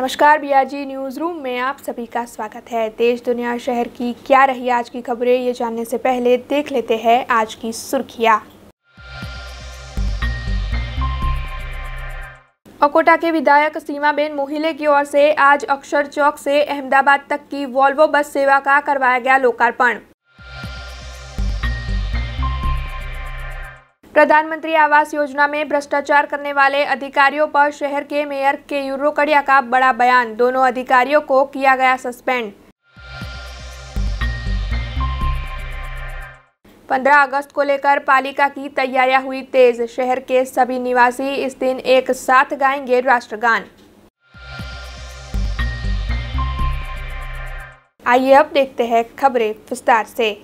नमस्कार, BRG news room में आप सभी का स्वागत है। देश दुनिया शहर की क्या रही आज की खबरें, ये जानने से पहले देख लेते हैं आज की सुर्खियां। अकोटा के विधायक सीमाबेन मोहिले की ओर से आज अक्षर चौक से अहमदाबाद तक की वॉल्वो बस सेवा का करवाया गया लोकार्पण। प्रधानमंत्री आवास योजना में भ्रष्टाचार करने वाले अधिकारियों पर शहर के मेयर केयूर रोकड़िया का बड़ा बयान। दोनों अधिकारियों को किया गया सस्पेंड। 15 अगस्त को लेकर पालिका की तैयारियां हुई तेज। शहर के सभी निवासी इस दिन एक साथ गाएंगे राष्ट्रगान। आइए अब देखते हैं खबरें विस्तार से।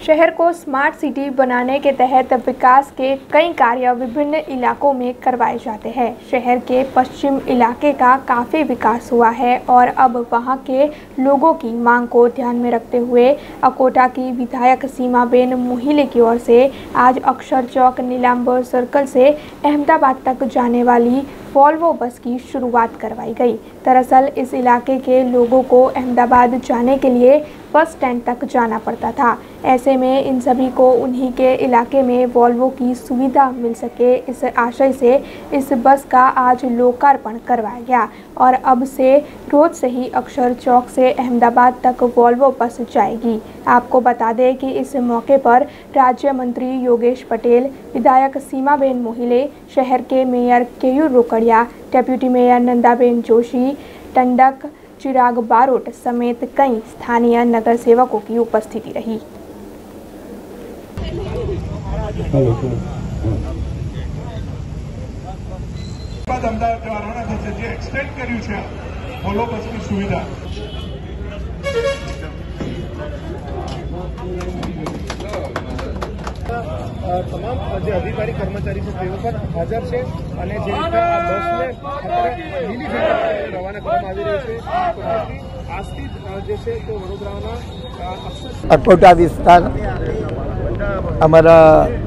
शहर को स्मार्ट सिटी बनाने के तहत विकास के कई कार्य विभिन्न इलाकों में करवाए जाते हैं। शहर के पश्चिम इलाके का काफ़ी विकास हुआ है और अब वहां के लोगों की मांग को ध्यान में रखते हुए अकोटा की विधायक सीमाबेन मोहिले की ओर से आज अक्षर चौक नीलांबर सर्कल से अहमदाबाद तक जाने वाली वॉल्वो बस की शुरुआत करवाई गई। दरअसल इस इलाके के लोगों को अहमदाबाद जाने के लिए बस स्टैंड तक जाना पड़ता था। ऐसे में इन सभी को उन्हीं के इलाके में वॉल्वो की सुविधा मिल सके, इस आशय से इस बस का आज लोकार्पण करवाया गया और अब से रोज से ही अक्षर चौक से अहमदाबाद तक वॉल्वो बस जाएगी। आपको बता दें कि इस मौके पर राज्य मंत्री योगेश पटेल, विधायक सीमाबेन मोहिले, शहर के mayor Keyur Rokadia, deputy mayor Nandaben Joshi, Tandak Chirag Barot समेत कई स्थानीय नगर सेवकों की उपस्थिति रही। તમામ જે અધિકારી કર્મચારી છે તેઓ પણ હાજર છે અને જે રીતે આ બસને લીલી ઝંડી રવાના કરવામાં આવી રહી છે આજથી જે છે તે વડોદરાના અકોટા વિસ્તાર અમારા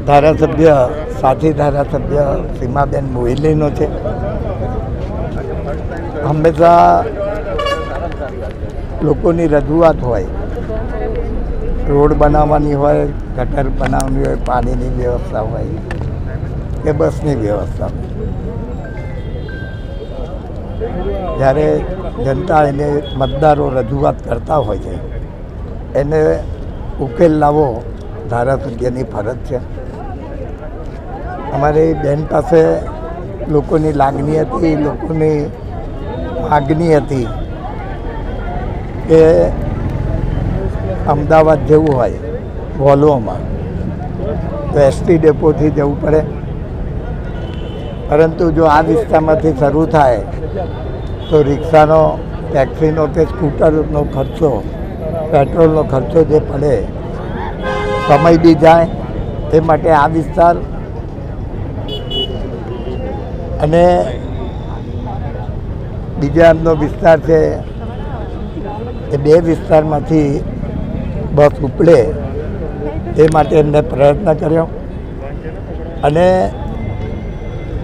ધારાસભ્ય સાથી ધારાસભ્ય સીમાબેન મોહિલેનો છે। હંમેશા લોકોની રજૂઆત હોય, रोड बनावानी होय, गटर बनावनी होय, पानी व्यवस्था होय के बसनी व्यवस्था। જ્યારે जनता એને मतदारों रजूआत करता होय छे એને उकेल लावो धारासभ्यनी फरज छे। अमारी बेन पासे लोकोनी लागणी हती, लोकोनी मागणी हती के अमदावाद जवुं होय वॉल्वोमां तो एसटी डेपोथी जवुं पड़े, परंतु जो आ विस्तारमांथी शरू थाय तो रिक्शानो, टेक्सीनो के स्कूटरनो खर्चो, पेट्रोलनो खर्चो जे पड़े, समय बी जाए ए माटे आ विस्तार अने बीजा एमनो विस्तार छे ए बे विस्तारमांथी बस उपड़े ते माटे एमने प्रयत्न कर्यो अने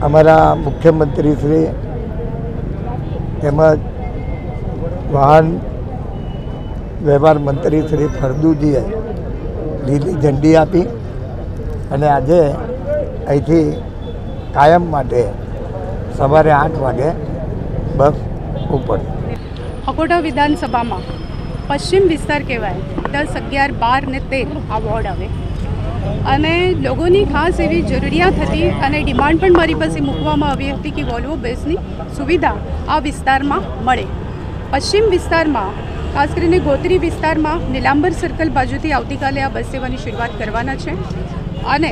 अमरा मुख्यमंत्री श्री તેમજ વાહન વ્યવહાર મંત્રી શ્રી ફળદુજીએ લીલી ઝંડી આપી અને આજે અહીંથી કાયમ માટે સવારે 8 વાગે બસ ઉપડે। અકોટા વિધાનસભામાં પશ્ચિમ વિસ્તાર કહેવાય 10, 11, 12 ને 13 આ વોર્ડ આવે અને લોકોની ખાસ એવી જરૂરિયાત હતી અને ડિમાન્ડ પણ મારી પાસે મૂકવામાં આવી હતી કે વોલ્વો બસની સુવિધા આ વિસ્તારમાં મળે। પશ્ચિમ વિસ્તારમાં ખાસ કરીને ગોત્રી વિસ્તારમાં નીલાંબર સર્કલ બાજુથી આવતીકાલે આ બસ સેવાની શરૂઆત કરવાના છે અને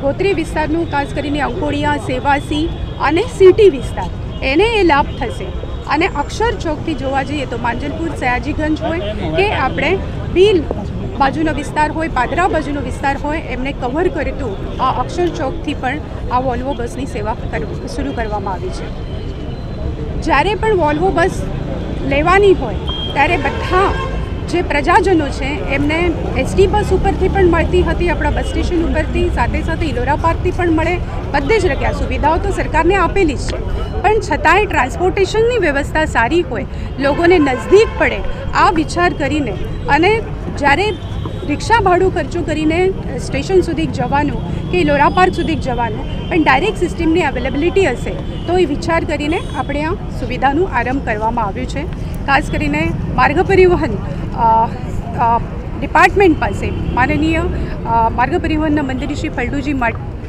ગોત્રી વિસ્તારનું ખાસ કરીને અંકોડિયા, સેવાસી અને સિટી વિસ્તાર એને એ લાભ થશે। અને અક્ષર ચોકથી જોવા જઈએ તો માંજલપુર, સયાજીગંજ હોય કે આપણે બીલ બાજુનો વિસ્તાર હોય, પાદરા બાજુનો વિસ્તાર હોય એમને કવર કરતું આ અક્ષર ચોકથી પણ આ વોલ્વો બસની સેવા શરૂ કરવામાં આવી છે। જ્યારે પણ વોલ્વો બસ લેવાની હોય ત્યારે બધા જે પ્રજાજનો છે એમને એસટી બસ ઉપરથી પણ મળતી હતી, આપણા બસ સ્ટેશન ઉપરથી, સાથે સાથે ઇલોરા પાર્કથી પણ મળે, બધી જ જગ્યા સુવિધાઓ તો સરકારને આપેલી જ છે, પણ છતાંય ટ્રાન્સપોર્ટેશનની વ્યવસ્થા સારી હોય, લોકોને નજદીક પડે, આ વિચાર કરીને અને જ્યારે રિક્ષા ભાડું ખર્ચો કરીને સ્ટેશન સુધી જવાનું કે ઇલોરા પાર્ક સુધી જવાનું પણ ડાયરેક્ટ સિસ્ટમની અવેલેબિલિટી હશે તો એ વિચાર કરીને આપણે આ સુવિધાનું આરંભ કરવામાં આવ્યું છે. ખાસ કરીને માર્ગ પરિવહન ડિપાર્ટમેન્ટ પાસે માનનીય માર્ગ પરિવહનના મંત્રી શ્રી ફળદુજી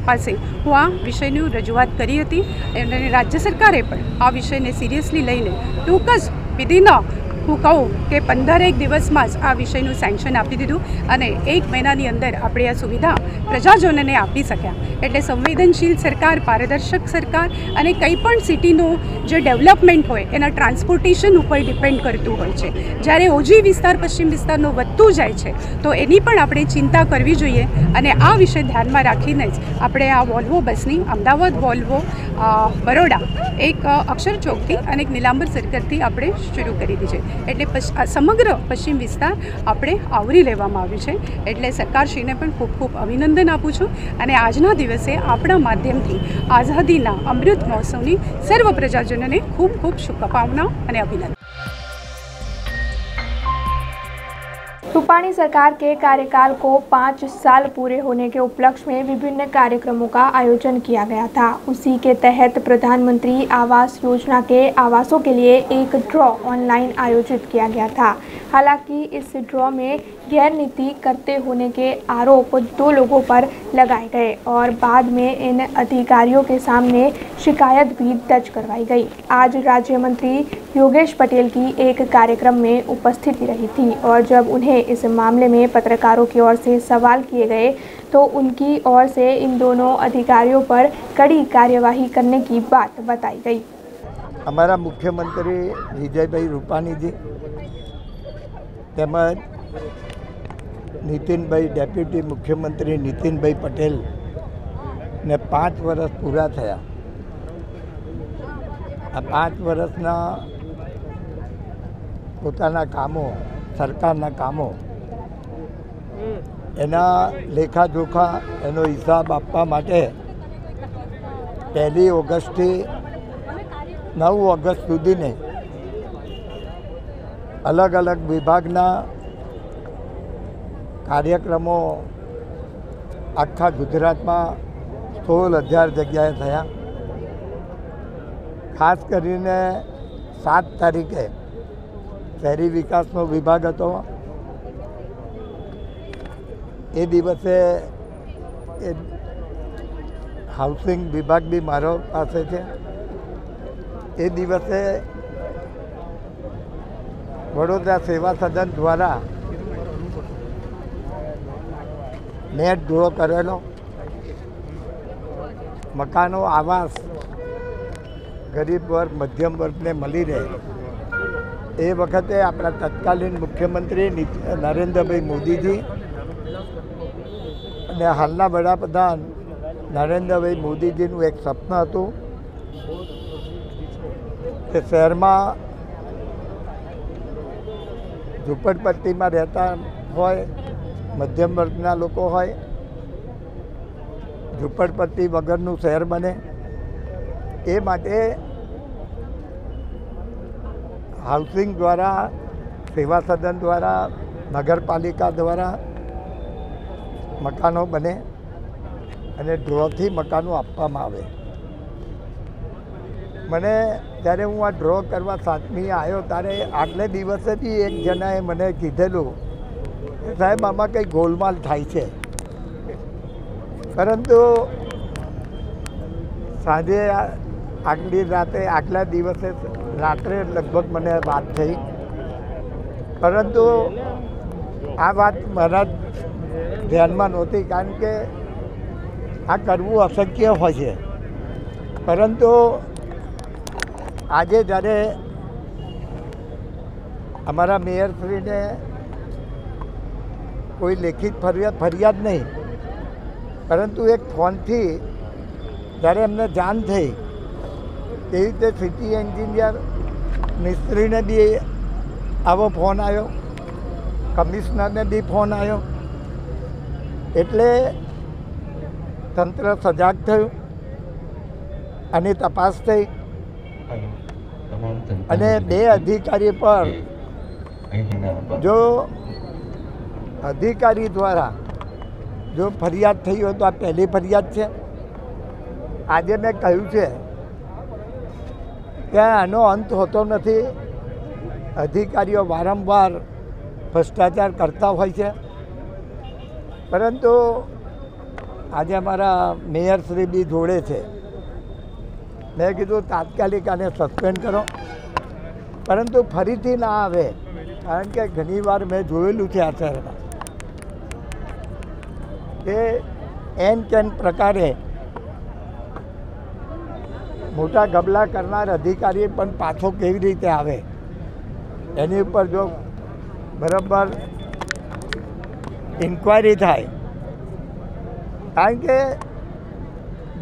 પાસે હું આ વિષયની રજૂઆત કરી હતી અને રાજ્ય સરકારે પણ આ વિષયને સિરિયસલી લઈને ટૂંક જ વિધિન હું કહું કે 15 દિવસમાં જ આ વિષયનું સેન્કશન આપી દીધું અને 1 મહિનાની અંદર આપણે આ સુવિધા પ્રજાજનોને આપી શક્યા. એટલે સંવેદનશીલ સરકાર, પારદર્શક સરકાર અને કંઈ પણ સિટીનું જે ડેવલપમેન્ટ હોય એના ટ્રાન્સપોર્ટેશન ઉપર ડિપેન્ડ કરતું હોય છે. જ્યારે ઓજી વિસ્તાર પશ્ચિમ વિસ્તારનો વધતું જાય છે તો એની પણ આપણે ચિંતા કરવી જોઈએ અને આ વિષય ધ્યાનમાં રાખીને જ આપણે આ વોલ્વો બસની અમદાવાદ વોલ્વો બરોડા એક અક્ષર ચોકથી અને એક નીલાંબર સર્કલથી આપણે શરૂ કરી દીધી છે. એટલે સમગ્ર પશ્ચિમ વિસ્તાર આપણે આવરી લેવામાં આવ્યું છે. એટલે સરકારશ્રીને પણ ખૂબ ખૂબ અભિનંદન આપું છું અને આજના દિવસે આપણા માધ્યમથી આઝાદીના અમૃત મહોત્સવની સર્વ પ્રજાજનોને ખૂબ ખૂબ શુભકામનાઓ અને અભિનંદન. रूपाणी सरकार के कार्यकाल को 5 साल पूरे होने के उपलक्ष्य में विभिन्न कार्यक्रमों का आयोजन किया गया था. उसी के तहत प्रधानमंत्री आवास योजना के आवासों के लिए एक ड्रॉ ऑनलाइन आयोजित किया गया था. हालांकि इस ड्रॉ में गैर नीति करते होने के आरोप 2 लोगों पर लगाए गए और बाद में इन अधिकारियों के सामने शिकायत भी दर्ज करवाई गई. आज राज्य मंत्री योगेश पटेल की एक कार्यक्रम में उपस्थिति रही थी और जब उन्हें इस मामले में पत्रकारों की ओर से सवाल किए गए तो उनकी ओर से इन दोनों अधिकारियों पर कड़ी कार्यवाही करने की बात बताई गई. हमारा मुख्यमंत्री विजय भाई रूपाणी जी તેમજ નીતિનભાઈ ડેપ્યુટી મુખ્યમંત્રી નીતિનભાઈ પટેલ ને 5 વર્ષ પૂરા થયા. આ 5 વર્ષના પોતાના કામો, સરકારના કામો, એના લેખાજોખા, એનો હિસાબ આપવા માટે 1 ઓગસ્ટથી 9 ઓગસ્ટ સુધીને अलग अलग विभागना कार्यक्रमों आखा गुजरात में 16,000 जगह थया. खास करीने 7 तारीखे शहरी विकास विभाग हतो. ए दिवसे हाउसिंग विभाग भी मारो पासे छे. ए दिवसे वडोदरा सेवा सदन द्वारा नेट ड्रो करेलो. मकानों आवास गरीब वर्ग, मध्यम वर्ग ने मळी रहे ए वखते अपना तत्कालीन मुख्यमंत्री नरेंद्रभाई मोदीजी અને હાલના વડાપ્રધાન નરેન્દ્રભાઈ મોદીજીનું એક સપનું હતું કે શહેરમાં ઝૂંપડપટ્ટીમાં રહેતા હોય, મધ્યમ વર્ગના લોકો હોય, ઝૂંપડપટ્ટી વગરનું શહેર બને એ માટે હાઉસિંગ દ્વારા, સેવા સદન દ્વારા, નગરપાલિકા દ્વારા મકાનો બને અને ડ્રોથી મકાનો આપવામાં આવે. મને જ્યારે હું આ ડ્રો કરવા 7મી આવ્યો ત્યારે આગલે દિવસે બી એક જણાએ મને કીધેલું કે સાહેબ આમાં કંઈ ગોલમાલ થાય છે. પરંતુ સાંજે આગલી રાતે, આગલા દિવસે રાત્રે લગભગ મને વાત થઈ. પરંતુ આ વાત મારા ધ્યાનમાં નહોતી કારણ કે આ કરવું અશક્ય હોય છે. પરંતુ આજે જ્યારે અમારા મેયરશ્રીને કોઈ લેખિત ફરિયાદ નહીં, પરંતુ એક ફોનથી જ્યારે એમને જાણ થઈ તેવી રીતે સિટી એન્જિનિયર મિસ્ત્રીને બી આવો ફોન આવ્યો કમિશનરને બી ફોન આવ્યો એટલે તંત્ર સજાગ થયું અને તપાસ થઈ અને 2 અધિકારી પર જો અધિકારી દ્વારા જો ફરિયાદ થઈ હોય તો આ પહેલી ફરિયાદ છે। આજે મેં કહ્યું છે કે આનો અંત હોતો નથી। અધિકારીઓ વારંવાર ભ્રષ્ટાચાર કરતા હોય છે, પરંતુ આજે અમારા મેયરશ્રી બી જોડે છે। મેં કીધું તાત્કાલિક આને સસ્પેન્ડ કરો, પરંતુ ફરીથી ના આવે, કારણ કે ઘણીવાર મેં જોયેલું છે આ શહેરમાં કે એન કેન પ્રકારે મોટા ગબલા કરનાર અધિકારી પણ પાછો કેવી રીતે આવે એની ઉપર જો બરાબર ઇન્ક્વાયરી થાય, કારણ કે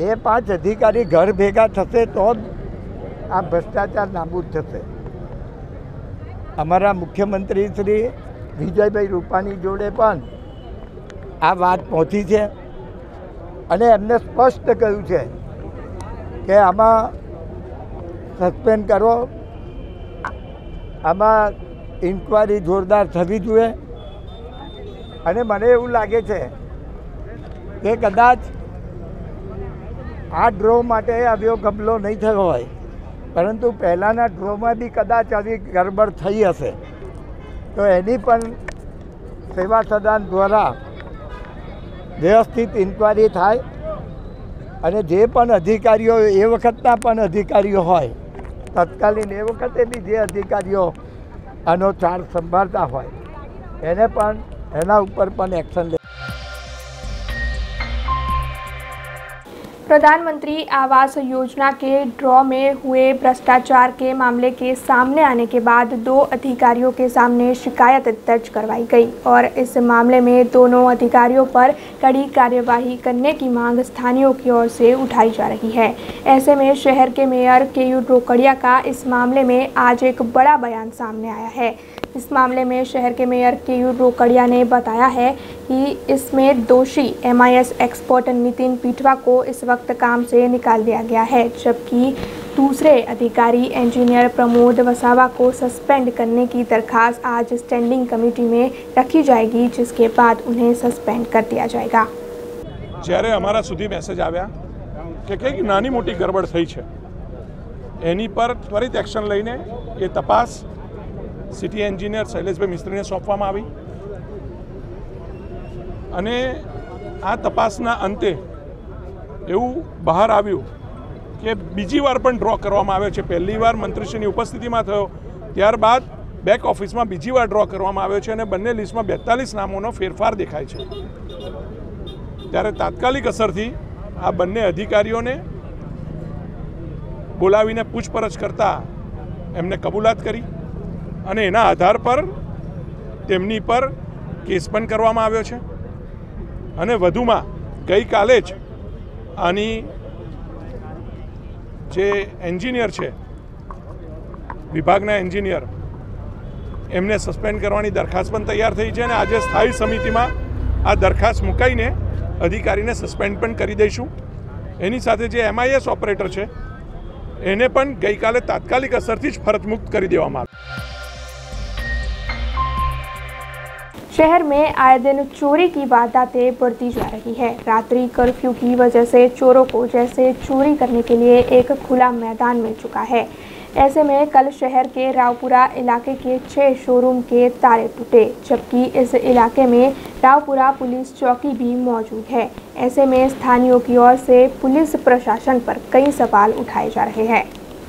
2-5 અધિકારી ઘર ભેગા થશે તો જ આ ભ્રષ્ટાચાર નાબૂદ થશે। અમારા મુખ્યમંત્રી શ્રી વિજયભાઈ રૂપાણી જોડે પણ આ વાત પહોંચી છે અને એમને સ્પષ્ટ કહ્યું છે કે આમાં સસ્પેન્ડ કરો, આમાં ઇન્ક્વાયરી જોરદાર થવી જોઈએ। અને મને એવું લાગે છે કે કદાચ આ ડ્રો માટે આવ્યો ગબલો નહીં થયો હોય, પરંતુ પહેલાંના ડ્રોમાં બી કદાચ આવી ગડબડ થઈ હશે, તો એની પણ સેવા સદન દ્વારા વ્યવસ્થિત ઇન્ક્વાયરી થાય અને જે પણ અધિકારીઓ એ વખતના પણ અધિકારીઓ હોય તત્કાલીન એ વખતે બી જે અધિકારીઓ આનો ચાર્જ સંભાળતા હોય એને પણ એના ઉપર પણ एक्शन ले। प्रधानमंत्री आवास योजना के ड्रॉ में हुए भ्रष्टाचार के मामले के सामने आने के बाद 2 अधिकारियों के सामने शिकायत दर्ज करवाई गई और इस मामले में दोनों अधिकारियों पर कड़ी कार्यवाही करने की मांग स्थानीयों की ओर से उठाई जा रही है। ऐसे में शहर के मेयर केयू रोकड़िया का इस मामले में आज एक बड़ा बयान सामने आया है। इस मामले में शहर के मेयर केयू रोकड़िया ने बताया है कि इसमें दोषी MIS एक्सपर्ट नितिन पीठवा को इस वक्त काम से निकाल दिया गया है, जबकि दूसरे अधिकारी इंजीनियर प्रमोद वसावा को सस्पेंड करने की दरखास्त आज स्टैंडिंग कमेटी में रखी जाएगी, जिसके बाद उन्हें सस्पेंड कर दिया जाएगा। જ્યારે અમારા સુધી મેસેજ આવ્યા કે કંઈક નાની મોટી ગરબડ થઈ છે, એની પર ત્વરિત એક્શન લઈને એ તપાસ સિટી એન્જિનિયર શૈલેષભાઈ મિસ્ત્રીને સોંપવામાં આવી અને આ તપાસના અંતે એવું બહાર આવ્યું કે બીજી વાર પણ ડ્રો કરવામાં આવ્યો છે। પહેલી વાર મંત્રીશ્રીની ઉપસ્થિતિમાં થયો, ત્યારબાદ બેક ઓફિસમાં બીજી વાર ડ્રો કરવામાં આવ્યો છે અને બંને લિસ્ટમાં 42 નામોનો ફેરફાર દેખાય છે। ત્યારે તાત્કાલિક અસરથી આ બંને અધિકારીઓને બોલાવીને પૂછપરછ કરતા એમને કબૂલાત કરી અને એના આધાર પર તેમની પર કેસ પણ કરવામાં આવ્યો છે અને વધુમાં ગઈકાલે જ આની જે એન્જિનિયર છે વિભાગના એન્જિનિયર એમને સસ્પેન્ડ કરવાની દરખાસ્ત પણ તૈયાર થઈ છે અને આજે સ્થાયી સમિતિમાં આ દરખાસ્ત મુકાઈને અધિકારીને સસ્પેન્ડ પણ કરી દઈશું। એની સાથે જે MIS ઓપરેટર છે એને પણ ગઈકાલે તાત્કાલિક અસરથી જ ફરજ મુક્ત કરી દેવામાં આવી। शहर में आए दिन चोरी की वारदातें बढ़ती जा रही है। रात्रि कर्फ्यू की वजह से चोरों को जैसे चोरी करने के लिए एक खुला मैदान मिल चुका है। ऐसे में कल शहर के रावपुरा इलाके के 6 शोरूम के ताले टूटे, जबकि इस इलाके में रावपुरा पुलिस चौकी भी मौजूद है। ऐसे में स्थानीयों की ओर से पुलिस प्रशासन पर कई सवाल उठाए जा रहे हैं।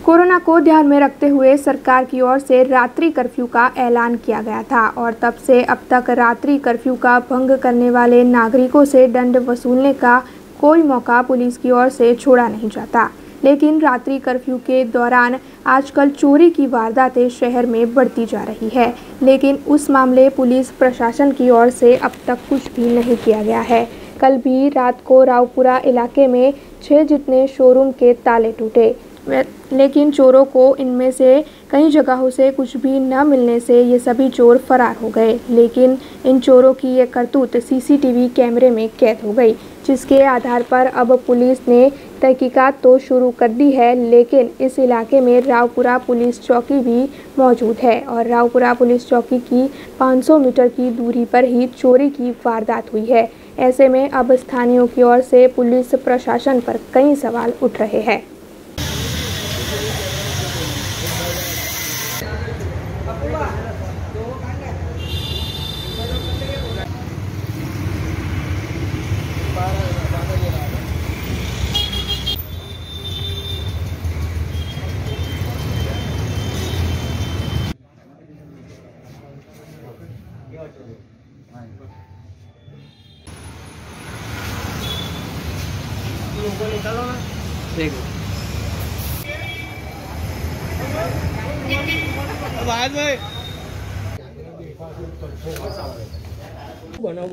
कोरोना को ध्यान में रखते हुए सरकार की ओर से रात्रि कर्फ्यू का ऐलान किया गया था और तब से अब तक रात्रि कर्फ्यू का भंग करने वाले नागरिकों से दंड वसूलने का कोई मौका पुलिस की ओर से छोड़ा नहीं जाता। लेकिन रात्रि कर्फ्यू के दौरान आजकल चोरी की वारदातें शहर में बढ़ती जा रही है, लेकिन उस मामले पुलिस प्रशासन की ओर से अब तक कुछ भी नहीं किया गया है। कल भी रात को रावपुरा इलाके में 6 जितने शोरूम के ताले टूटे। लेकिन चोरों को इनमें से कई जगहों से कुछ भी न मिलने से ये सभी चोर फरार हो गए। लेकिन इन चोरों की ये करतूत सीसीटीवी कैमरे में कैद हो गई, जिसके आधार पर अब पुलिस ने तहकीकात तो शुरू कर दी है। लेकिन इस इलाके में रावपुरा पुलिस चौकी भी मौजूद है और रावपुरा पुलिस चौकी की 500 मीटर की दूरी पर ही चोरी की वारदात हुई है। ऐसे में अब स्थानीयों की ओर से पुलिस प्रशासन पर कई सवाल उठ रहे हैं।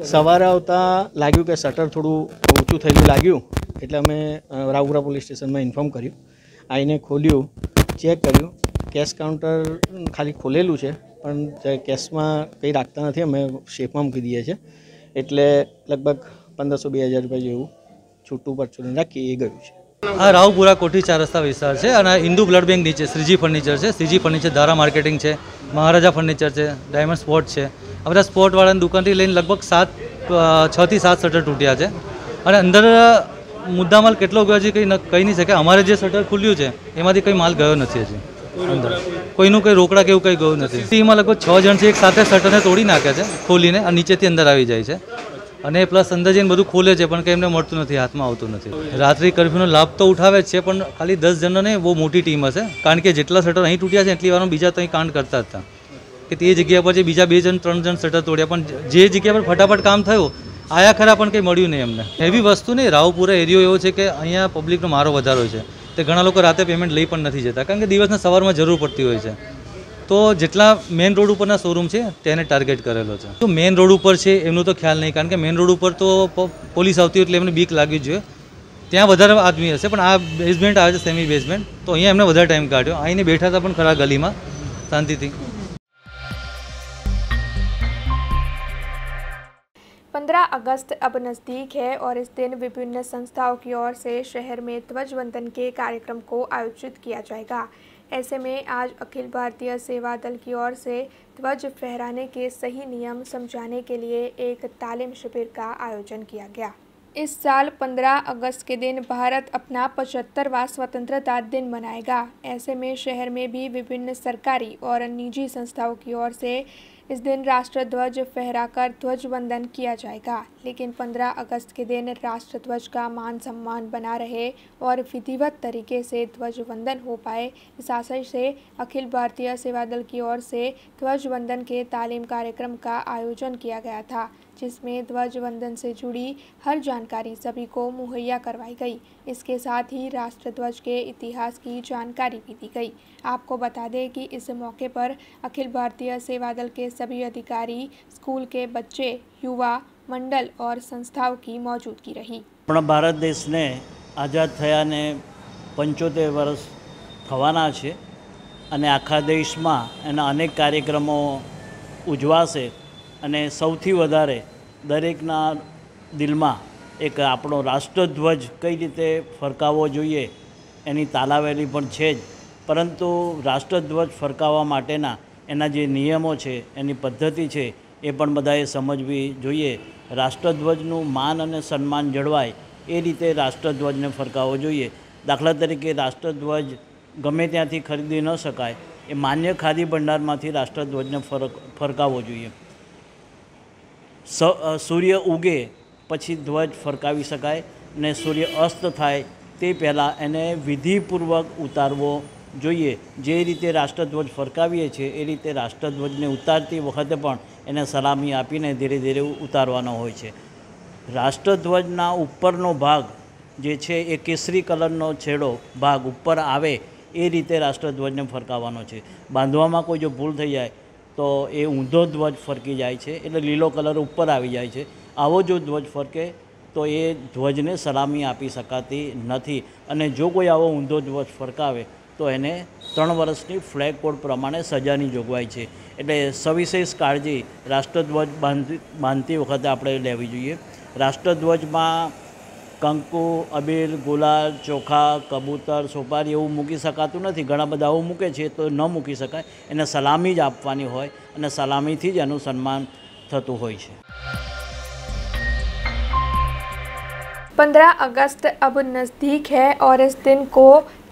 સવારે આવતા લાગ્યું કે શટર થોડું ઊંચું થયેલું લાગ્યું એટલે અમે રાવપુરા પોલીસ સ્ટેશનમાં ઇન્ફોર્મ કર્યું. આવીને ખોલ્યું, ચેક કર્યું, કેશ કાઉન્ટર ખાલી ખોલેલું છે પણ કેશમાં કંઈ રાખતા નથી, અમે શેફમાં મૂકી દઈએ છીએ. એટલે લગભગ 1500-2000 રૂપિયા જેવું છૂટું પરચું રાખી એ ગયું છે. આ રાવપુરા કોઠી 4 રસ્તા વિસ્તાર છે અને હિન્દુ બ્લડ બેંક નીચે શ્રીજી ફર્નિચર છે. શ્રીજી ફર્નિચર, ધારા માર્કેટિંગ છે, મહારાજા ફર્નિચર છે, ડાયમંડ સ્પોર્ટ છે. આ બધા સ્પોર્ટવાળાની દુકાનથી લઈને લગભગ 6 થી 7 શટર તૂટ્યા છે અને અંદર મુદ્દામાલ કેટલો ગયો છે કંઈ કહી નહીં શકે. અમારે જે શટર ખુલ્યું છે એમાંથી કંઈ માલ ગયો નથી હજી અંદર, કોઈનું કંઈ રોકડા કે એવું કંઈ ગયું નથી. એમાં લગભગ 6 જણ છે, એક સાથે શટરને તોડી નાખ્યા છે ખોલીને અને નીચેથી અંદર આવી જાય છે અને પ્લસ અંદર જઈને બધું ખોલે છે પણ કંઈ એમને મળતું નથી, હાથમાં આવતું નથી. રાત્રિ કર્ફ્યુનો લાભ તો ઉઠાવે જ છે પણ ખાલી 10 જણને બહુ મોટી ટીમ હશે, કારણ કે જેટલા શટર અહીં તૂટ્યા છે એટલી વારમાં બીજા તો અહીં કાંડ કરતા હતા કે તે જગ્યા પર જે બીજા 2 જણ 3 જણ શટર તોડ્યા પણ જે જગ્યા પર ફટાફટ કામ થયું આયા ખરા પણ કંઈ મળ્યું નહીં એમને. એવી વસ્તુ નહીં, રાવપુરા એરિયો એવો છે કે અહીંયા પબ્લિકનો મારો વધારો છે, તે ઘણા લોકો રાતે પેમેન્ટ લઈ પણ નથી જતા કારણ કે દિવસના સવારમાં જરૂર પડતી હોય છે. તો જેટલા મેઇન રોડ ઉપરના શોરૂમ છે તેને ટાર્ગેટ કરેલો છે. તો મેઇન રોડ ઉપર છે એમનું તો ખ્યાલ નહીં, કારણ કે મેઇન રોડ ઉપર તો પોલીસ આવતી હોય એટલે એમને બીક લાગવી જોઈએ. ત્યાં વધારે આદમી હશે પણ આ બેઝમેન્ટ આવે છે સેમી બેઝમેન્ટ, તો અહીંયા એમને વધારે ટાઈમ કાઢ્યો. અહીંને બેઠા હતા પણ ખરા ગલીમાં શાંતિથી. 15 अगस्त अब नज़दीक है और इस दिन विभिन्न संस्थाओं की ओर से शहर में ध्वजवंदन के कार्यक्रम को आयोजित किया जाएगा। ऐसे में आज अखिल भारतीय सेवा दल की ओर से ध्वज फहराने के सही नियम समझाने के लिए एक तालीम शिविर का आयोजन किया गया। इस साल 15 अगस्त के दिन भारत अपना 75वां स्वतंत्रता दिन मनाएगा। ऐसे में शहर में भी विभिन्न सरकारी और निजी संस्थाओं की ओर से इस दिन राष्ट्र ध्वज फहराकर ध्वजवंदन किया जाएगा। लेकिन 15 अगस्त के दिन राष्ट्र ध्वज का मान सम्मान बना रहे और विधिवत तरीके से ध्वजवंदन हो पाए, इस आशय से अखिल भारतीय सेवा दल की ओर से ध्वजवंदन के तालीम कार्यक्रम का आयोजन किया गया था, जिसमें ध्वजवंदन से जुड़ी हर जानकारी सभी को मुहैया करवाई गई। इसके साथ ही राष्ट्र ध्वज के इतिहास की जानकारी भी दी गई। आपको बता दें कि इस मौके पर अखिल भारतीय सेवा दल के सभी अधिकारी, स्कूल के बच्चे, युवा मंडल और संस्थाओं की मौजूदगी रही। अपना भारत देश ने आज़ाद थया ने 75 वर्ष थवाना छे अने आखा देश में एना अनेक कार्यक्रमों उजवाशे अने सौथी वधारे दरेकना दिल में एक आपणो राष्ट्रध्वज कई रीते फरकावो जोईए एनी तालावेली पण छे ज, परंतु राष्ट्रध्वज फरकावा माटेना एना जे नियमों छे एनी पद्धति छे ए पण बधाए समजवी जोईए। राष्ट्रध्वजनुं मान अने सन्मान जळवाय ए रीते राष्ट्रध्वजने फरकावो जोईए। दाखला तरीके राष्ट्रध्वज गमे त्यांथी खरीदी न शकाय, ए मान्य खादी भंडारमांथी राष्ट्रध्वजने फरकावो जोईए। सूर्य उगे पछी ध्वज फरकावी शकाय ने सूर्य अस्त थाय ते पहला एने विधिपूर्वक उतारवो जोईए। जे रीते राष्ट्रध्वज फरकावीए छे ए रीते राष्ट्रध्वजने उतारती वखते पण एने सलामी आपीने धीरे धीरे उतारवानो होय छे। राष्ट्रध्वजना उपरनो भाग जे छे ए केसरी कलरनो छेड़ो भाग उपर आवे ए रीते राष्ट्रध्वजने फरकावવાનો છે। બાંધવામાં કોઈ જો ભૂલ થઈ જાય તો એ ઊંધો ધ્વજ ફરકી જાય છે, એટલે લીલો કલર ઉપર આવી જાય છે। આવો જો ધ્વજ ફરકે तो ये ધ્વજને સલામી આપી શકાતી નથી અને જો કોઈ આવો ઊંધો ધ્વજ ફરકાવે તો એને 3 વર્ષની ફ્લેગ કોડ પ્રમાણે સજાની જોગવાઈ છે। એટલે સવિશેષ કાળજી રાષ્ટ્રધ્વજ બાંધતી વખતે આપણે લેવી જોઈએ। રાષ્ટ્રધ્વજમાં કંકુ, અબીર, ગુલાલ, ચોખા, કબૂતર, સોપારી એવું મૂકી શકાતું નથી। ઘણા બધા આવું મૂકે છે તો ન મૂકી શકાય, એને સલામી જ આપવાની હોય અને સલામીથી જ એનું સન્માન થતું હોય છે। 15 अगस्त अब नज़दीक है और इस दिन को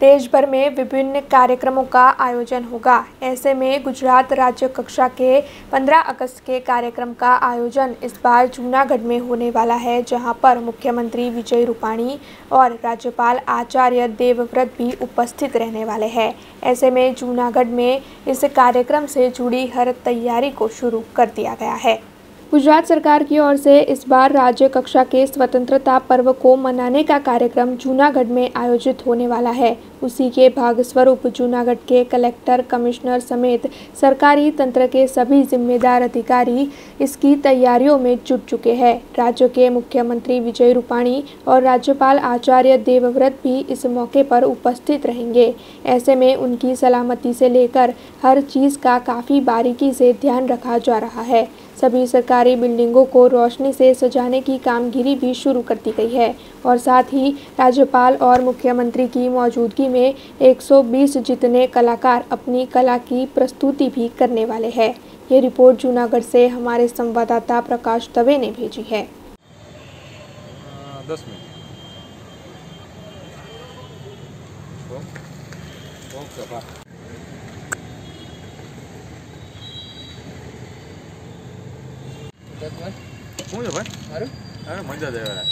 देश भर में विभिन्न कार्यक्रमों का आयोजन होगा। ऐसे में गुजरात राज्य कक्षा के 15 अगस्त के कार्यक्रम का आयोजन इस बार जूनागढ़ में होने वाला है, जहां पर मुख्यमंत्री विजय रूपाणी और राज्यपाल आचार्य देवव्रत भी उपस्थित रहने वाले हैं। ऐसे में जूनागढ़ में इस कार्यक्रम से जुड़ी हर तैयारी को शुरू कर दिया गया है। गुजरात सरकार की ओर से इस बार राज्य कक्षा के स्वतंत्रता पर्व को मनाने का कार्यक्रम जूनागढ़ में आयोजित होने वाला है। उसी के भाग स्वरूप जूनागढ़ के कलेक्टर, कमिश्नर समेत सरकारी तंत्र के सभी जिम्मेदार अधिकारी इसकी तैयारियों में जुट चुके हैं। राज्य के मुख्यमंत्री विजय रूपाणी और राज्यपाल आचार्य देवव्रत भी इस मौके पर उपस्थित रहेंगे। ऐसे में उनकी सलामती से लेकर हर चीज़ का काफ़ी बारीकी से ध्यान रखा जा रहा है। सभी सरकारी बिल्डिंगों को रोशनी से सजाने की कामगिरी भी शुरू कर दी गई है और साथ ही राज्यपाल और मुख्यमंत्री की मौजूदगी में 120 जितने कलाकार अपनी कला की प्रस्तुति भी करने वाले हैं। ये रिपोर्ट जूनागढ़ से हमारे संवाददाता प्रकाश दवे ने भेजी है। 10 मिनट। શું છે ભાઈ? અરે મજા જ આવે।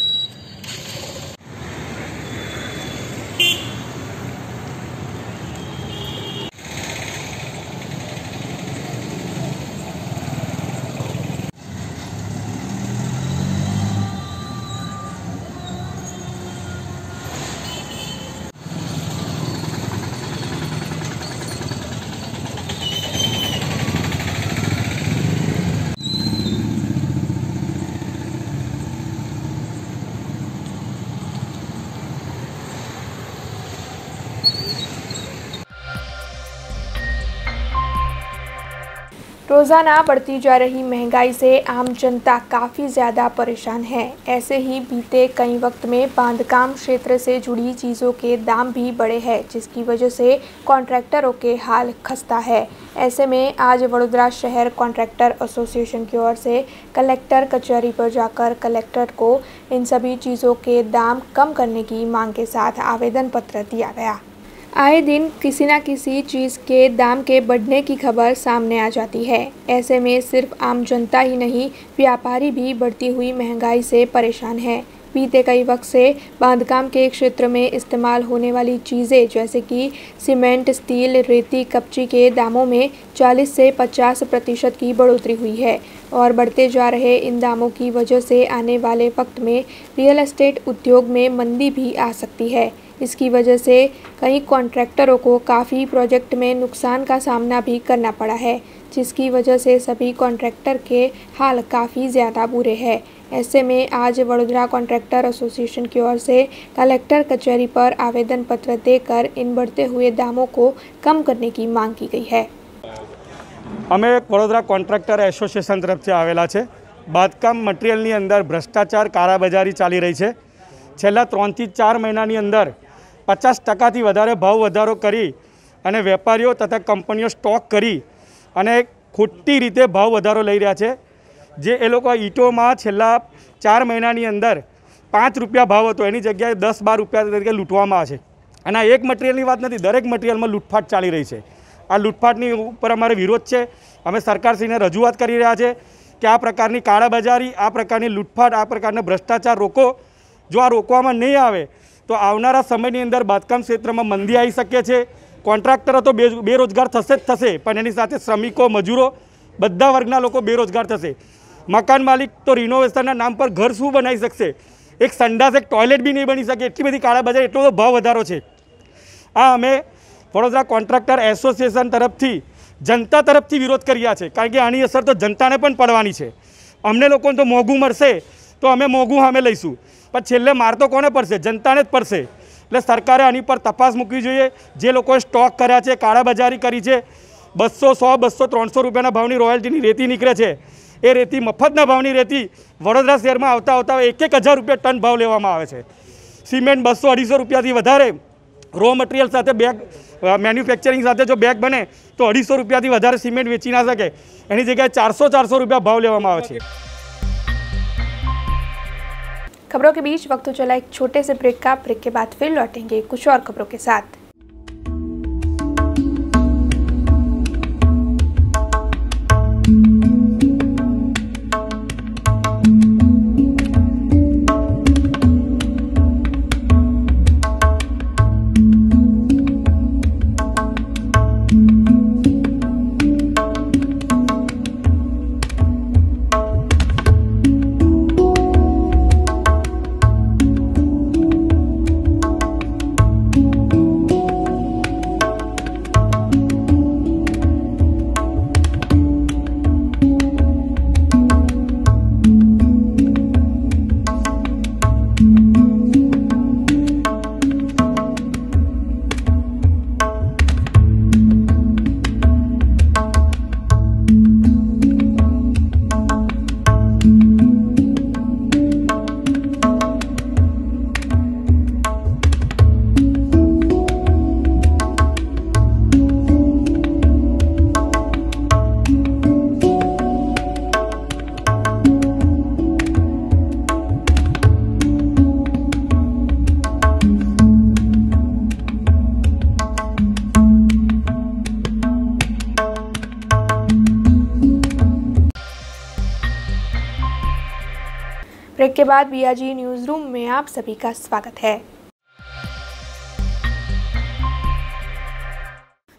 रोज़ाना बढ़ती जा रही महंगाई से आम जनता काफ़ी ज़्यादा परेशान है। ऐसे ही बीते कई वक्त में बांधकाम क्षेत्र से जुड़ी चीज़ों के दाम भी बढ़े हैं, जिसकी वजह से कॉन्ट्रैक्टरों के हाल खस्ता है। ऐसे में आज वडोदरा शहर कॉन्ट्रैक्टर एसोसिएशन की ओर से कलेक्टर कचहरी पर जाकर कलेक्टर को इन सभी चीज़ों के दाम कम करने की मांग के साथ आवेदन पत्र दिया गया। आए दिन किसी न किसी चीज़ के दाम के बढ़ने की खबर सामने आ जाती है। ऐसे में सिर्फ आम जनता ही नहीं, व्यापारी भी बढ़ती हुई महंगाई से परेशान है। बीते कई वक्त से बांधकाम के क्षेत्र में इस्तेमाल होने वाली चीज़ें जैसे कि सीमेंट, स्टील, रेती, कपची के दामों में 40 से 50% की बढ़ोतरी हुई है और बढ़ते जा रहे इन दामों की वजह से आने वाले वक्त में रियल एस्टेट उद्योग में मंदी भी आ सकती है। इसकी वजह से कई कॉन्ट्रैक्टरों को काफ़ी प्रोजेक्ट में नुकसान का सामना भी करना पड़ा है, जिसकी वजह से सभी कॉन्ट्रैक्टर के हाल काफ़ी ज़्यादा बुरे हैं। ऐसे में आज वडोदरा कॉन्ट्रैक्टर एसोसिएशन की ओर से कलेक्टर कचहरी पर आवेदन पत्र देकर इन बढ़ते हुए दामों को कम करने की मांग की गई है। અમે વડોદરા કોન્ટ્રાક્ટર એસોસિએશન તરફથી આવેલા છે। બાંધકામ મટીરિયલની અંદર ભ્રષ્ટાચાર, કાળાબજારી ચાલી રહી છે। છેલ્લા 3 થી 4 મહિનાની અંદર 50% વધારે ભાવ વધારો કરી અને વેપારીઓ તથા કંપનીઓ સ્ટોક કરી અને ખોટી રીતે ભાવ વધારો લઈ રહ્યા છે। જે એ લોકો ઈંટોમાં છેલ્લા 4 મહિનાની અંદર 5 રૂપિયા ભાવ હતો એની જગ્યાએ 10-12 રૂપિયા તરીકે લૂંટવામાં આવે છે। અને આ એક મટીરિયલની વાત નથી, દરેક મટીરિયલમાં લૂંટફાટ ચાલી રહી છે। આ લૂંટફાટની ઉપર અમારે વિરોધ છે। અમે સરકારશ્રીને રજૂઆત કરી રહ્યા છે કે આ પ્રકારની કાળાબજારી, આ પ્રકારની લૂંટફાટ, આ પ્રકારનો ભ્રષ્ટાચાર રોકો। જો આ રોકવામાં નહીં આવે તો આવનારા સમયની અંદર બાંધકામ ક્ષેત્રમાં મંદી આવી શકે છે। કોન્ટ્રાક્ટરો તો બેરોજગાર થશે જ થશે, પણ એની સાથે શ્રમિકો, મજૂરો, બધા વર્ગના લોકો બેરોજગાર થશે। મકાન માલિક તો રિનોવેશનના નામ પર ઘર શું બનાવી શકશે? એક સંડાસ, એક ટોયલેટ બી નહીં બની શકે, એટલી બધી કાળાબજારી, એટલો બધો ભાવ વધારો છે। આ અમે વડોદરા કોન્ટ્રાક્ટર એસોસિએશન તરફથી જનતા તરફથી વિરોધ કર્યા છે, કારણ કે આની અસર તો જનતાને પણ પડવાની છે। અમને લોકોને તો મોંઘું મળશે તો અમે મોંઘું સામે લઈશું, પણ છેલ્લે માર તો કોને પડશે? જનતાને જ પડશે. એટલે સરકારે આની પર તપાસ મૂકવી જોઈએ. જે લોકોએ સ્ટોક કર્યા છે, કાળાબજારી કરી છે, 200, 100, 200, 300 રૂપિયાના ભાવની રોયલ્ટીની રેતી નીકળે છે, એ રેતી મફતના ભાવની રેતી વડોદરા શહેરમાં આવતા 1,000 રૂપિયા ટન ભાવ લેવામાં આવે છે. સિમેન્ટ 200-250 રૂપિયાથી વધારે રો મટીરિયલ સાથે બેગ મેન્યુફેક્ચરિંગ સાથે જો બેગ બને તો 250 રૂપિયાથી વધારે સિમેન્ટ વેચી ના શકે. એની જગ્યાએ 400 રૂપિયા भाव लेवामां आवे छे। खबरों के बीच वक्त तो चला एक छोटे से ब्रेक का। ब्रेक के बाद फिर लौटेंगे कुछ और खबरों के साथ। ब्रेक के बाद बीआरजी न्यूज रूम में आप सभी का स्वागत है।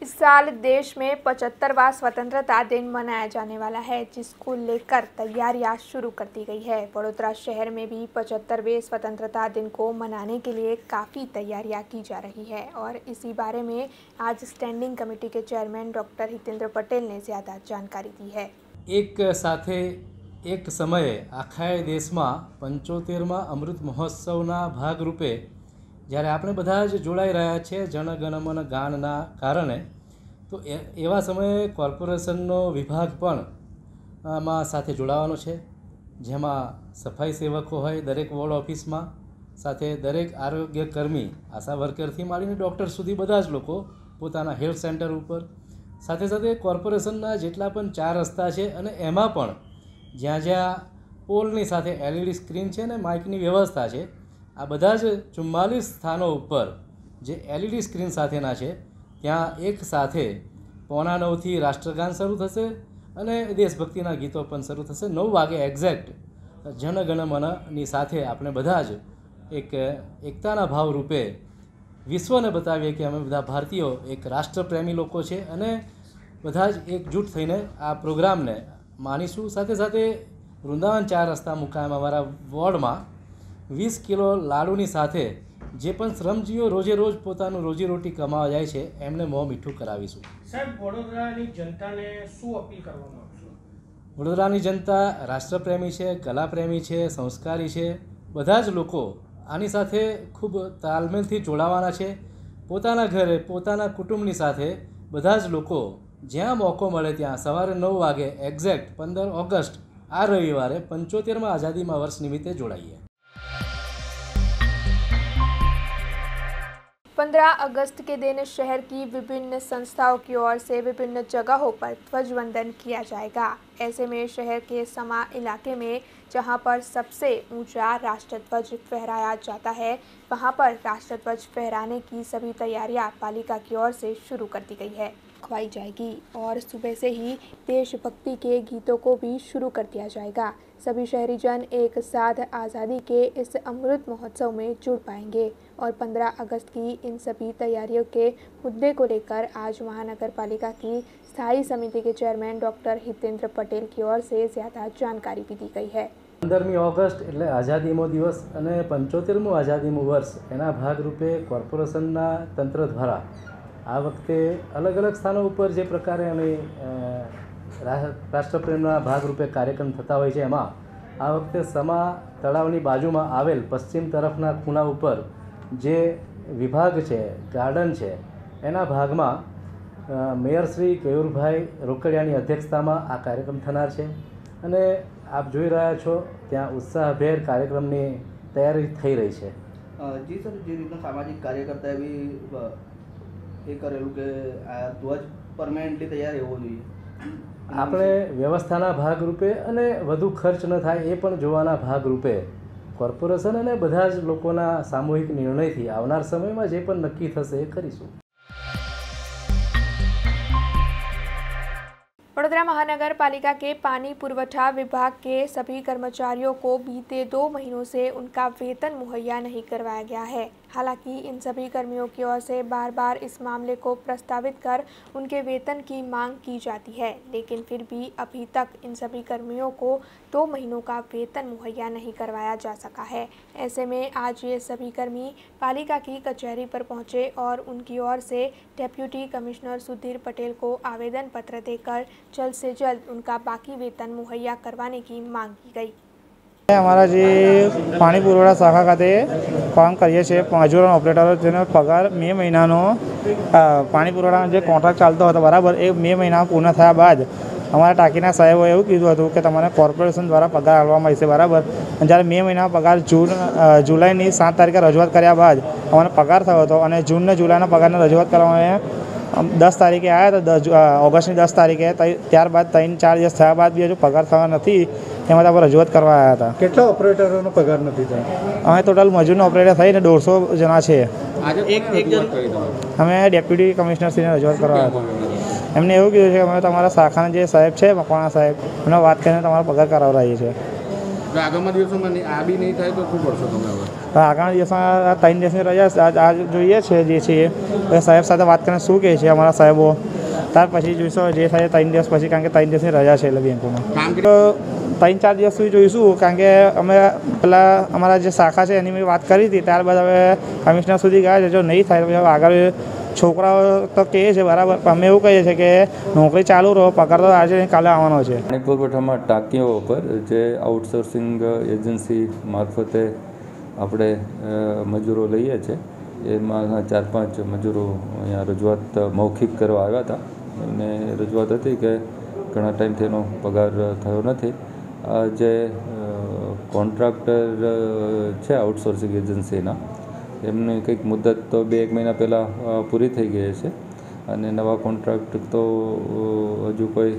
इस साल देश में 75वां स्वतंत्रता दिन मनाया जाने वाला है, जिसको लेकर तैयारियां शुरू कर दी गई है। वडोदरा शहर में भी 75वें स्वतंत्रता दिन को मनाने के लिए काफ़ी तैयारियां की जा रही है और इसी बारे में आज स्टैंडिंग कमेटी के चेयरमैन डॉक्टर हितेंद्र पटेल ने ज़्यादा जानकारी दी है। एक साथे एक समय आखाए देश में 75मा अमृत महोत्सवना भागरूपे જ્યારે આપણે બધા જ જોડાઈ રહ્યા છે જનગણમન ગાનના કારણે, તો એવા સમયે કોર્પોરેશનનો વિભાગ પણ આમાં સાથે જોડાવાનો છે, જેમાં સફાઈ સેવકો હોય દરેક વોર્ડ ઓફિસમાં, સાથે દરેક આરોગ્યકર્મી આશા વર્કરથી માંડીને ડૉક્ટર સુધી બધા જ લોકો પોતાના હેલ્થ સેન્ટર ઉપર, સાથે સાથે કોર્પોરેશનના જેટલા પણ 4 રસ્તા છે અને એમાં પણ જ્યાં જ્યાં પોલની સાથે LED સ્ક્રીન છે ને માઇકની વ્યવસ્થા છે, આ બધા જ 44 સ્થાનો ઉપર જે LED સ્ક્રીન સાથેના છે ત્યાં એક સાથે 8:45 રાષ્ટ્રગાન શરૂ થશે અને દેશભક્તિના ગીતો પણ શરૂ થશે। 9 વાગે એક્ઝેક્ટ જનગણમનની સાથે આપણે બધા જ એક એકતાના ભાવ રૂપે વિશ્વને બતાવીએ કે અમે બધા ભારતીયો એક રાષ્ટ્રપ્રેમી લોકો છે અને બધા જ એકજૂટ થઈને આ પ્રોગ્રામને માનીશું। સાથે સાથે વૃંદાવન 4 રસ્તા મુકામ અમારા વોર્ડમાં 20 કિલો લાડુની સાથે જે પણ શ્રમજીવીઓ રોજે રોજ પોતાનું રોજીરોટી કમાવા જાય છે એમને મોં મીઠું કરાવીશું। સાહેબ, વડોદરાની જનતાને શું અપીલ કરવા માંગશો? વડોદરાની જનતા રાષ્ટ્રપ્રેમી છે, કલાપ્રેમી છે, સંસ્કારી છે, બધા જ લોકો આની સાથે ખૂબ તાલમેલથી જોડાવાના છે। પોતાના ઘરે પોતાના કુટુંબની સાથે બધા જ લોકો જ્યાં મોકો મળે ત્યાં સવારે 9 વાગે એક્ઝેક્ટ 15 ઓગસ્ટ આ રવિવારે 75મા આઝાદી વર્ષ નિમિત્તે જોડાઈએ। 15 अगस्त के दिन शहर की विभिन्न संस्थाओं की ओर से विभिन्न जगहों पर ध्वजवंदन किया जाएगा। ऐसे में शहर के समा इलाके में जहां पर सबसे ऊंचा राष्ट्रध्वज फहराया जाता है, वहां पर राष्ट्रध्वज फहराने की सभी तैयारियां पालिका की ओर से शुरू कर दी गई है, खुआई जाएगी और सुबह से ही देशभक्ति के गीतों को भी शुरू कर दिया जाएगा। सभी शहरीजन एक साथ आज़ादी के इस अमृत महोत्सव में जुड़ पाएंगे और 15 अगस्त की इन सभी तैयारियों के मुद्दे को लेकर आज महानगर पालिका की स्थायी समिति के चेयरमैन डॉक्टर हितेंद्र पटेल की ओर से ज़्यादा जानकारी भी दी गई है। 15મી ઓગસ્ટ એટલે આઝાદીનો દિવસ અને 75મું આઝાદીનું વર્ષ, એના ભાગરૂપે કોર્પોરેશનના તંત્ર દ્વારા આ વખતે અલગ અલગ સ્થાનો ઉપર જે પ્રકારે અમે રાષ્ટ્રપ્રેમના ભાગરૂપે કાર્યક્રમ થતા હોય છે, એમાં આ વખતે સમા તળાવની બાજુમાં આવેલ પશ્ચિમ તરફના ખૂણા ઉપર જે વિભાગ છે, ગાર્ડન છે, એના ભાગમાં મેયર શ્રી કેયુરભાઈ રોકડિયાની અધ્યક્ષતામાં આ કાર્યક્રમ થનાર છે અને આપ જોઈ રહ્યા છો ત્યાં ઉત્સાહભેર કાર્યક્રમની તૈયારી થઈ રહી છે. જી સર, જે રીતના સામાજિક કાર્યકર્તાએ બી એ કરેલું કે આ ધ્વજ પરમેનન્ટલી તૈયાર રહેવો જોઈએ. આપણે વ્યવસ્થાના ભાગરૂપે અને વધુ ખર્ચ ન થાય એ પણ જોવાના ભાગરૂપે કોર્પોરેશન અને બધા જ લોકોના સામૂહિક નિર્ણયથી આવનાર સમયમાં જે પણ નક્કી થશે એ કરીશું. वडोदरा महानगर पालिका के पानी पुरवठा विभाग के सभी कर्मचारियों को बीते 2 महीनों से उनका वेतन मुहैया नहीं करवाया गया है. हालांकि इन सभी कर्मियों की ओर से बार बार इस मामले को प्रस्तावित कर उनके वेतन की मांग की जाती है, लेकिन फिर भी अभी तक इन सभी कर्मियों को 2 महीनों का वेतन मुहैया नहीं करवाया जा सका है. ऐसे में आज ये सभी कर्मी पालिका की कचहरी पर पहुंचे और उनकी ओर से डेप्यूटी कमिश्नर सुधीर पटेल को आवेदन पत्र देकर जल्द से जल्द उनका बाकी वेतन मुहैया करवाने की मांग की गई. અમારા જે પાણી પુરવઠા શાખા ખાતે કામ કરીએ છીએ મજૂર ઓપરેટરો, જેનો પગાર મે મહિનાનો પાણી પુરવઠાનો જે કોન્ટ્રાક્ટ ચાલતો હતો બરાબર, એ મે મહિના પૂર્ણ થયા બાદ અમારા ટાંકીના સાહેબોએ એવું કીધું હતું કે તમને કોર્પોરેશન દ્વારા પગાર આપવામાં આવશે બરાબર. અને જ્યારે મે મહિના પગાર જુલાઈની 7 તારીખે રજૂઆત કર્યા બાદ અમને પગાર થયો હતો અને જૂન ને જુલાઈના પગારની રજૂઆત કરવામાં 10 તારીખે આવ્યા હતા, ઓગસ્ટની 10 તારીખે. ત્યારબાદ 3-4 દિવસ થયા બાદ બી હજુ પગાર થવા નથી. એમાં આપણે રજૂઆત કરવા આવ્યા હતા. કેટલા ઓપરેટરોનો પગાર નથી થયો? અમે ટોટલ મજૂરનો ઓપરેટર થઈને 150 જણા છે. અમે ડેપ્યુટી કમિશનરશ્રીને રજૂઆત કરવા આવ્યા હતા. એમને એવું કીધું છે કે અમે તમારા શાખાના જે સાહેબ છે, મકવાણા સાહેબ, એમને વાત કરીને તમારો પગાર કરાવડાવીએ છીએ. આગામી દિવસોમાં આ બી નહીં થાય તો શું કરશો તમે હવે? આગામી દિવસમાં 3 દિવસની રજા આજ જોઈએ છે જે છે સાહેબ સાથે વાત કરીને શું કહે છે અમારા સાહેબો, ત્યાર પછી જોઈશું જે થાય 3 દિવસ પછી, કારણ કે 3 દિવસની રજા છે એટલે બેંકોમાં. તો 3-4 દિવસ સુધી જોઈશું, કારણ કે અમે પહેલાં અમારા જે શાખા છે એની મેં વાત કરી હતી. ત્યારબાદ હવે કમિશનર સુધી ગયા છે. જો નહીં થાય તો આગળ છોકરાઓ તો કહે છે બરાબર, પણ અમે એવું કહીએ છીએ કે નોકરી ચાલુ રહો, પગાર તો આજે કાલે આવવાનો છે. પાણી પુરવઠામાં ટાંકીઓ ઉપર જે આઉટસોર્સિંગ એજન્સી મારફતે આપણે મજૂરો લઈએ છીએ, એમાં 4-5 મજૂરો અહીંયા રજૂઆત મૌખિક કરવા આવ્યા હતા. અને રજૂઆત હતી કે ઘણા ટાઈમથી એનો પગાર થયો નથી. જે કોન્ટ્રાક્ટર છે આઉટસોર્સિંગ એજન્સીના, એમની કંઈક મુદત તો 2-1 મહિના પહેલાં પૂરી થઈ ગઈ છે અને નવા કોન્ટ્રાક્ટ તો હજુ કોઈ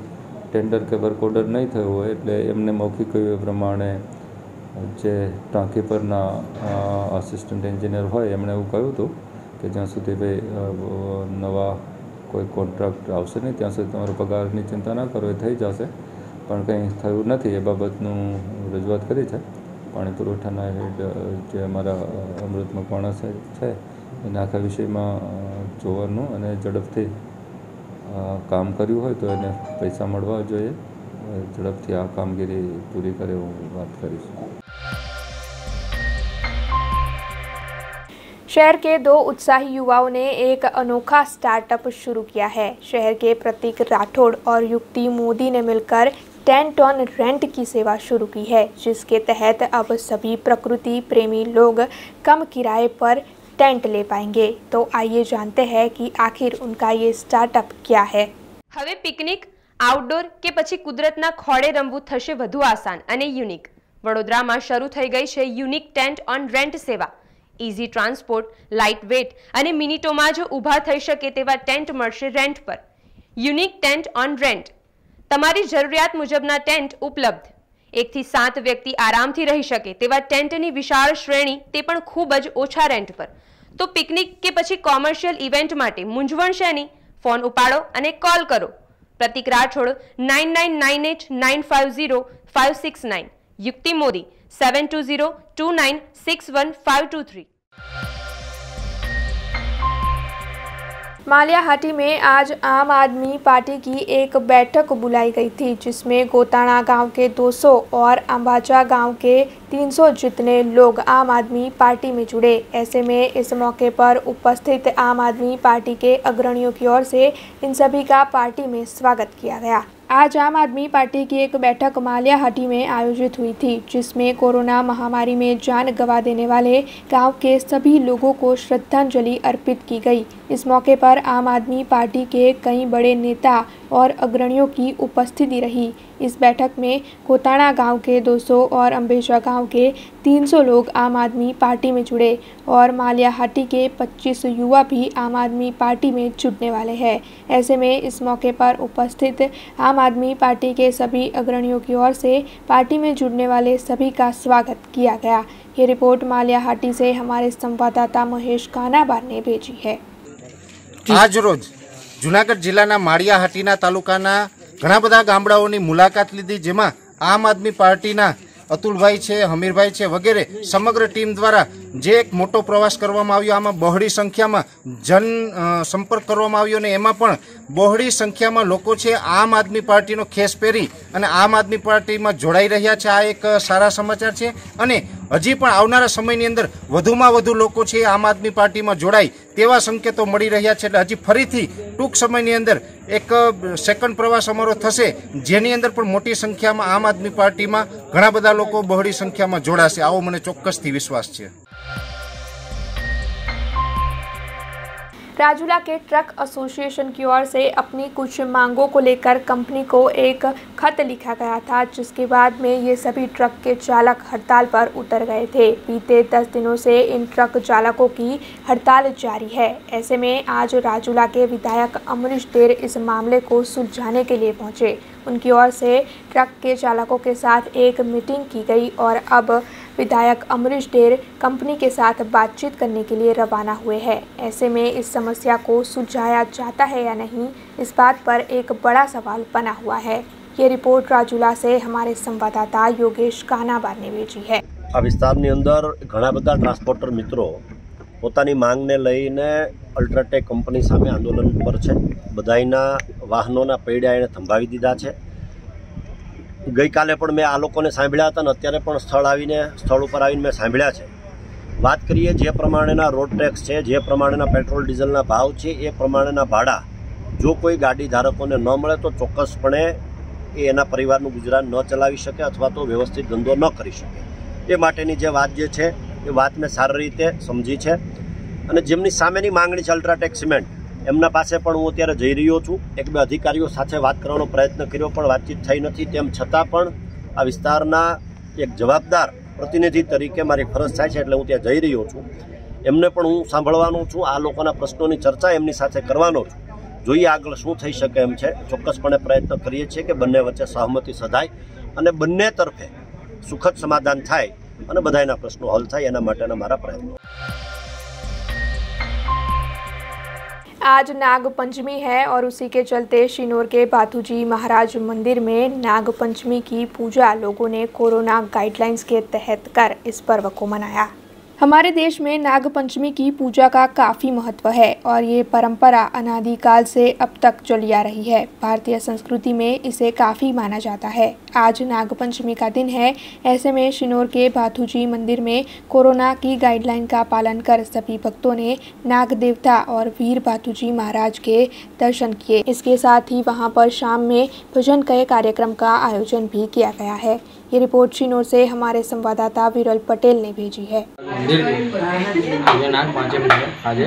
ટેન્ડર કે વર્ક ઓર્ડર નહીં થયો હોય, એટલે એમને મૌખિક કહ્યું એ પ્રમાણે જે ટાંકી પરના આસિસ્ટન્ટ એન્જિનિયર હોય એમણે એવું કહ્યું હતું કે જ્યાં સુધી ભાઈ નવા કોઈ કોન્ટ્રાક્ટ આવશે નહીં ત્યાં સુધી તમારો પગારની ચિંતા ના કરો, એ થઈ જશે. પણ કંઈ થયું નથી. એ બાબતનું રજૂઆત કરી છે. પાણી પુરવઠાના હેડ જે અમારા અમૃત મકવાણા સાહેબ છે, એને આખા વિષયમાં જોવાનું અને ઝડપથી કામ કર્યું હોય તો એને પૈસા મળવા જોઈએ. ઝડપથી આ કામગીરી પૂરી કરે હું વાત કરીશ. शहर के 2 उत्साही युवाओं ने एक अनोखा स्टार्टअप शुरू किया है. शहर के प्रतीक राठौड़ और युक्ति मोदी ने मिलकर टेंट ऑन रेंट की सेवा शुरू की है, जिसके तहत अब सभी प्रकृति प्रेमी लोग कम किराए पर टेंट ले पाएंगे. तो आइए जानते हैं कि आखिर उनका ये स्टार्टअप क्या है. હવે પિકનિક, આઉટડોર કે પછી કુદરતના ખોળે રમવું થશે વધુ આસાન અને યુનિક. વડોદરામાં શરૂ થઈ ગઈ છે યુનિક ટેન્ટ ઓન રેન્ટ સેવા. ઇઝી ટ્રાન્સપોર્ટ, લાઇટ વેટ અને મિનિટોમાં જ ઊભા થઈ શકે તેવા ટેન્ટ મળશે રેન્ટ પર. Unique tent on rent. તમારી જરૂરિયાત મુજબના ટેન્ટ ઉપલબ્ધ. 1 થી 7 વ્યક્તિ આરામથી રહી શકે તેવા ટેન્ટની વિશાળ શ્રેણી, તે પણ ખૂબ જ ઓછા રેન્ટ પર. તો પિકનિક કે પછી કોમર્શિયલ ઇવેન્ટ માટે મૂંઝવણ શેની? ફોન ઉપાડો અને કોલ કરો. પ્રતીક રાઠોડ 9998950569. युक्ति मोदी 7202961523. मालियाहाटी में आज आम आदमी पार्टी की एक बैठक बुलाई गई थी, जिसमें गोताना गांव के 200 और अंबाचा गांव के 300 जितने लोग आम आदमी पार्टी में जुड़े. ऐसे में इस मौके पर उपस्थित आम आदमी पार्टी के अग्रणियों की ओर से इन सभी का पार्टी में स्वागत किया गया. आज आम आदमी पार्टी की एक बैठक मालियाहाटी में आयोजित हुई थी, जिसमें कोरोना महामारी में जान गंवा देने वाले गांव के सभी लोगों को श्रद्धांजलि अर्पित की गई। इस मौके पर आम आदमी पार्टी के कई बड़े नेता और अग्रणियों की उपस्थिति रही। इस बैठक में कोताणा गांव के 200 और अम्बेजा गांव के 300 लोग आम आदमी पार्टी में जुड़े और मालियाहाटी के 25 युवा भी आम आदमी पार्टी में जुड़ने वाले हैं। ऐसे में इस मौके पर उपस्थित आम आदमी पार्टी के सभी अग्रणियों की ओर से पार्टी में जुड़ने वाले सभी का स्वागत किया गया। ये रिपोर्ट मालियाहाटी से हमारे संवाददाता महेश कानाबार ने भेजी है। आज रोज जूनागढ़ जिल्लाना माळियाहाटीना तालुकाना घણા બધા ગામડાઓની મુલાકાત લીધી, જેમાં આમ આદમી પાર્ટીના અતુલભાઈ છે, હમીરભાઈ છે વગેરે સમગ્ર ટીમ દ્વારા જે એક મોટો પ્રવાસ કરવામાં આવ્યો, આમાં બહોળી સંખ્યામાં જન સંપર્ક કરવામાં આવ્યો અને એમાં પણ બહોળી સંખ્યામાં લોકો છે આમ આદમી પાર્ટીનો ખેસ પહેરી અને આમ આદમી પાર્ટીમાં જોડાઈ રહ્યા છે। આ એક સારા સમાચાર છે અને હજી પણ આવનારા સમયની અંદર વધુમાં વધુ લોકો છે આમ આદમી પાર્ટીમાં જોડાય તેવા સંકેતો મળી રહ્યા છે। એટલે હજી ફરીથી ટૂંક સમયની અંદર એક સેકન્ડ પ્રવાસ અમારો થશે, જેની અંદર પણ મોટી સંખ્યામાં આમ આદમી પાર્ટીમાં ઘણા બધા લોકો બહોળી સંખ્યામાં જોડાશે, આવો મને ચોક્કસથી વિશ્વાસ છે। राजूला के ट्रक एसोसिएशन की ओर से अपनी कुछ मांगों को लेकर कंपनी को एक खत लिखा गया था, जिसके बाद में ये सभी ट्रक के चालक हड़ताल पर उतर गए थे। बीते 10 दिनों से इन ट्रक चालकों की हड़ताल जारी है। ऐसे में आज राजूला के विधायक अमरीश देर इस मामले को सुलझाने के लिए पहुंचे। उनकी ओर से ट्रक के चालकों के साथ एक मीटिंग की गई और अब विधायक अमरीश देर कंपनी के साथ बातचीत करने के लिए रवाना हुए हैं। ऐसे में इस समस्या को सुलझाया जाता है या नहीं, इस बात पर एक बड़ा सवाल बना हुआ है। ये रिपोर्ट राजूला से हमारे संवाददाता योगेश कानाबार ने भेजी है। आ विस्तारनी अंदर घણા બધા ट्रांसपोर्टर मित्रों પોતાની માંગને લઈને અલ્ટ્રાટેક કંપની સામે આંદોલન પર છે। બધાયના વાહનોના પૈડા એણે થંભાવી દીધા છે। ગઈકાલે પણ મેં આ લોકોને સાંભળ્યા હતા અને અત્યારે પણ સ્થળ ઉપર આવીને મેં સાંભળ્યા છે। વાત કરીએ જે પ્રમાણેના રોડ ટેક્સ છે, જે પ્રમાણેના પેટ્રોલ ડીઝલના ભાવ છે, એ પ્રમાણેના ભાડા જો કોઈ ગાડી ધારકોને ન મળે તો ચોક્કસપણે એ એના પરિવારનું ગુજરાન ન ચલાવી શકે અથવા તો વ્યવસ્થિત ધંધો ન કરી શકે। એ માટેની જે વાત જે છે એ વાત મેં સારી રીતે સમજી છે અને જેમની સામેની માંગણી છે અલ્ટ્રાટેક સિમેન્ટ, એમના પાસે પણ હું અત્યારે જઈ રહ્યો છું। એક બે અધિકારીઓ સાથે વાત કરવાનો પ્રયત્ન કર્યો પણ વાતચીત થઈ નથી। તેમ છતાં પણ આ વિસ્તારના એક જવાબદાર પ્રતિનિધિ તરીકે મારી ફરજ થાય છે એટલે હું ત્યાં જઈ રહ્યો છું। એમને પણ હું સાંભળવાનો છું, આ લોકોના પ્રશ્નોની ચર્ચા એમની સાથે કરવાનો છું। જોઈએ આગળ શું થઈ શકે એમ છે। ચોક્કસપણે પ્રયત્ન કરીએ છીએ કે બંને વચ્ચે સહમતિ સધાય અને બંને તરફે સુખદ સમાધાન થાય અને બધાના પ્રશ્નો હલ થાય, એના માટેના મારા પ્રયત્નો। आज नाग पंचमी है और उसी के चलते शिनोर के बाथूजी महाराज मंदिर में नाग पंचमी की पूजा लोगों ने कोरोना गाइडलाइंस के तहत कर इस पर्व को मनाया। हमारे देश में नाग पंचमी की पूजा का काफ़ी महत्व है और ये परंपरा अनादिकाल से अब तक चली आ रही है। भारतीय संस्कृति में इसे काफ़ी माना जाता है। आज नाग पंचमी का दिन है। ऐसे में शिनोर के बाथूजी मंदिर में कोरोना की गाइडलाइन का पालन कर सभी भक्तों ने नाग देवता और वीर बाथूजी महाराज के दर्शन किए। इसके साथ ही वहाँ पर शाम में भजन के कार्यक्रम का आयोजन भी किया गया है। ये रिपोर्ट शिनोर से हमारे संवाददाता विरल पटेल ने भेजी है। मंदिर ये नाग पंचमी है आज,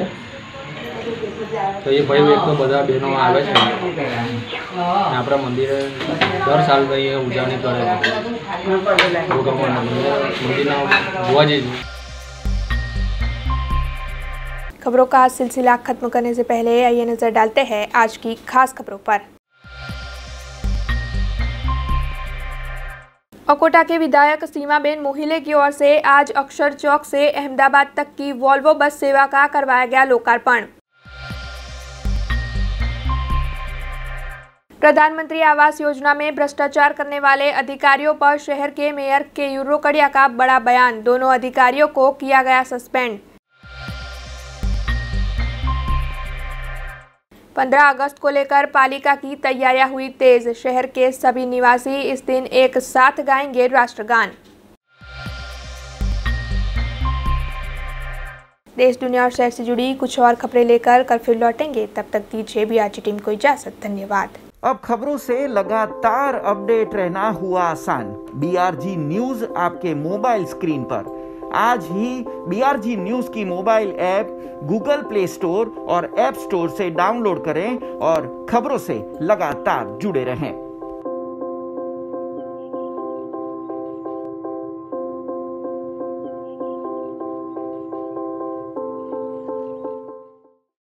तो ये भाई एक तो બધા બહેનો આવે છે આપણા મંદિરે દર સાલ ભાઈ ઉજવણી કરે છે। મંદિરના જોવા જઈએ। खबरों का सिलसिला खत्म करने से पहले आइए नजर डालते हैं आज की खास खबरों पर। अकोटा के विधायक सीमाबेन मोहिले की ओर से आज अक्षर चौक से अहमदाबाद तक की वॉल्वो बस सेवा का करवाया गया लोकार्पण। प्रधानमंत्री आवास योजना में भ्रष्टाचार करने वाले अधिकारियों पर शहर के मेयर केयूर रोकड़िया का बड़ा बयान, दोनों अधिकारियों को किया गया सस्पेंड। 15 अगस्त को लेकर पालिका की तैयारियां हुई तेज, शहर के सभी निवासी इस दिन एक साथ गाएंगे राष्ट्रगान। देश दुनिया और शहर से जुड़ी कुछ और खबरें लेकर कल फिर लौटेंगे, तब तक दीजिए बीआरटी टीम को इजाजत। धन्यवाद। अब खबरों से लगातार अपडेट रहना हुआ आसान। BRG न्यूज आपके मोबाइल स्क्रीन पर। आज ही BRG न्यूज की mobile app Google play store और ऐप स्टोर से डाउनलोड करें और खबरों से लगातार जुड़े रहें।